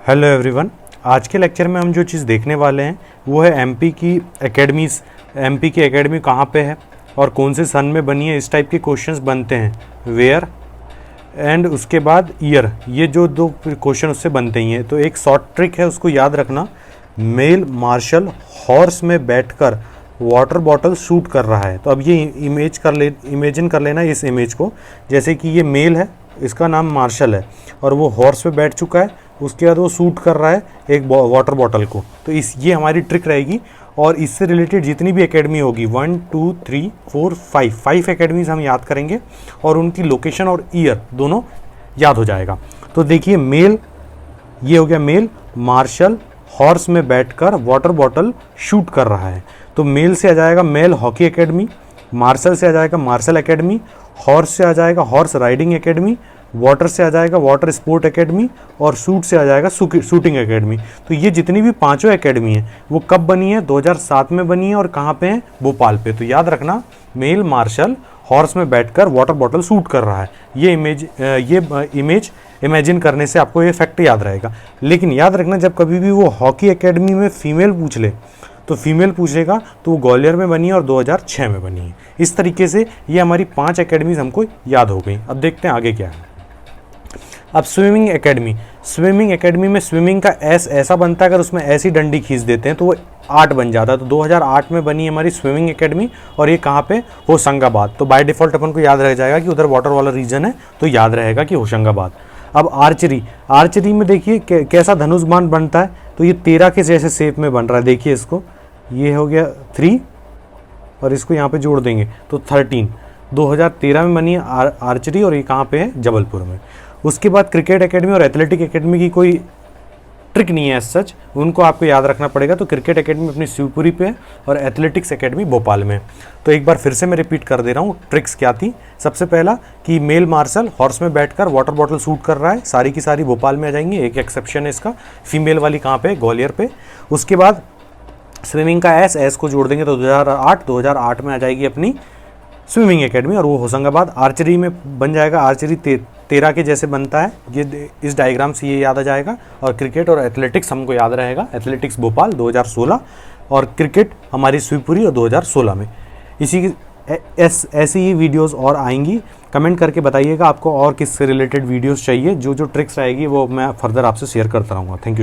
Hello everyone. आज के lecture में हम जो चीज़ देखने वाले हैं वो है एमपी की एकेडमीज़। एमपी की एकेडमी कहाँ पे है और कौन से सन में बनी है, इस टाइप के क्वेश्चंस बनते हैं। वेयर एंड उसके बाद ईयर, ये जो दो क्वेश्चन उससे बनते ही हैं। तो एक शॉर्ट ट्रिक है, उसको याद रखना। मेल मार्शल हॉर्स में बैठकर वाटर बॉटल शूट कर रहा है। तो अब ये इमेजिन कर लेना इस इमेज को, जैसे कि ये मेल है, इसका नाम मार्शल है और वो हॉर्स पे बैठ चुका है। उसके बाद वो शूट कर रहा है एक वाटर बॉटल को। तो ये हमारी ट्रिक रहेगी और इससे रिलेटेड जितनी भी एकेडमी होगी 1 2 3 4 5 एकेडमीज़ हम याद करेंगे और उनकी लोकेशन और ईयर दोनों याद हो जाएगा। तो देखिए मेल, ये हो गया मेल, मार्शल हॉर्स में बैठकर वाटर बॉटल शूट कर रहा है। तो मेल से आ जाएगा मेल हॉकी एकेडमी, मार्शल से आ जाएगा मार्शल एकेडमी, हॉर्स से आ जाएगा हॉर्स राइडिंग एकेडमी, वाटर से आ जाएगा वाटर स्पोर्ट एकेडमी और शूट से आ जाएगा शूटिंग एकेडमी। तो ये जितनी भी पांचों एकेडमी हैं वो कब बनी है? 2007 में बनी है और कहाँ पे है? भोपाल पे। तो याद रखना, मेल मार्शल हॉर्स में बैठकर वाटर बॉटल शूट कर रहा है। ये इमेज इमेजिन करने से आपको ये फैक्ट याद रहेगा। लेकिन याद रखना, जब कभी भी वो हॉकी एकेडमी में फीमेल पूछ ले तो फीमेल पूछेगा तो वो ग्वालियर में बनी है और 2006 में बनी है। इस तरीके से ये हमारी 5 एकेडमीज हमको याद हो गई। अब देखते हैं आगे क्या है। अब स्विमिंग एकेडमी में स्विमिंग का एस ऐसा बनता है, अगर उसमें ऐसी डंडी खींच देते हैं तो वो 8 बन जाता है। तो 2008 में बनी हमारी स्विमिंग एकेडमी और ये कहाँ पे? होशंगाबाद। तो बाय डिफ़ॉल्ट अपन को याद रह जाएगा कि उधर वाटर वाला रीजन है, तो याद रहेगा कि होशंगाबाद। अब आर्चरी में देखिए कैसा धनुष बाण बनता है। तो ये 13 के जैसे शेप में बन रहा है। देखिए इसको, ये हो गया 3 और इसको यहाँ पे जोड़ देंगे तो 13। 2013 में बनी है आर्चरी और ये कहाँ पे है? जबलपुर में। उसके बाद क्रिकेट एकेडमी और एथलेटिक एकेडमी की कोई ट्रिक नहीं है एज सच, उनको आपको याद रखना पड़ेगा। तो क्रिकेट एकेडमी अपनी शिवपुरी पे है और एथलेटिक्स एकेडमी भोपाल में। तो एक बार फिर से मैं रिपीट कर दे रहा हूँ, ट्रिक्स क्या थी। सबसे पहला कि मेल मार्शल हॉर्स में बैठकर वाटर बॉटल शूट कर रहा है, सारी की सारी भोपाल में आ जाएंगी। एक एक्सेप्शन है इसका, फीमेल वाली कहाँ पे? ग्वालियर पे। उसके बाद स्विमिंग का एस को जोड़ देंगे तो 2008 में आ जाएगी अपनी स्विमिंग एकेडमी और वो होशंगाबाद। आर्चरी में बन जाएगा, आर्चरी 13 के जैसे बनता है, ये इस डायग्राम से ये याद आ जाएगा। और क्रिकेट और एथलेटिक्स हमको याद रहेगा, एथलेटिक्स भोपाल 2016 और क्रिकेट हमारी शिवपुरी और 2016 में। ऐसी ही वीडियोस और आएंगी। कमेंट करके बताइएगा आपको और किससे रिलेटेड वीडियोस चाहिए। जो ट्रिक्स रहेगी वो मैं फर्दर आपसे शेयर करता रहूँगा। Thank you.